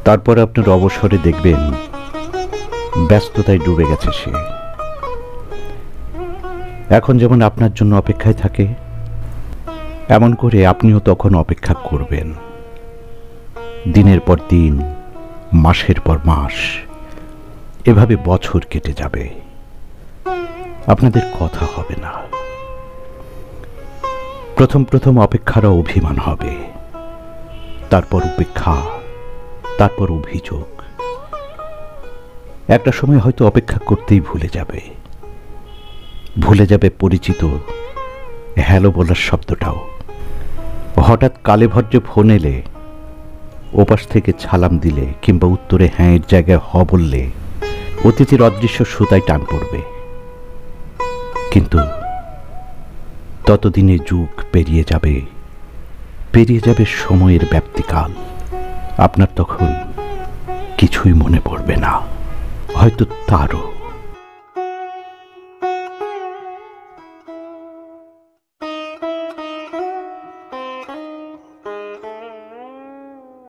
তারপর আপনার অবসরে দেখবেন ব্যস্ততায় ডুবে গেছে সে। এখন যেমন আপনার জন্য অপেক্ষায় থাকে, এমন করে আপনিও তখন অপেক্ষা করবেন। দিনের পর দিন, মাসের পর মাস, এভাবে বছর কেটে যাবে। আপনাদের কথা হবে না। প্রথম প্রথম অপেক্ষারও অভিমান হবে, তারপর উপেক্ষা, তারপর অভিযোগ। একটা সময় হয়তো অপেক্ষা করতেই ভুলে যাবে। ভুলে যাবে পরিচিত হ্যালো বলার শব্দটাও। হঠাৎ কালে ভদ্রে ফোন এলে, ওপাশ থেকে ছালাম দিলে কিংবা উত্তরে হ্যাঁ এর জায়গায় হ বললে অতিথির অদৃশ্য সুতায় টান পড়বে। কিন্তু ততদিনে যুগ পেরিয়ে যাবে সময়ের ব্যাপ্তিকাল। আপনার তখন কিছুই মনে পড়বে না, হয়তো তারও।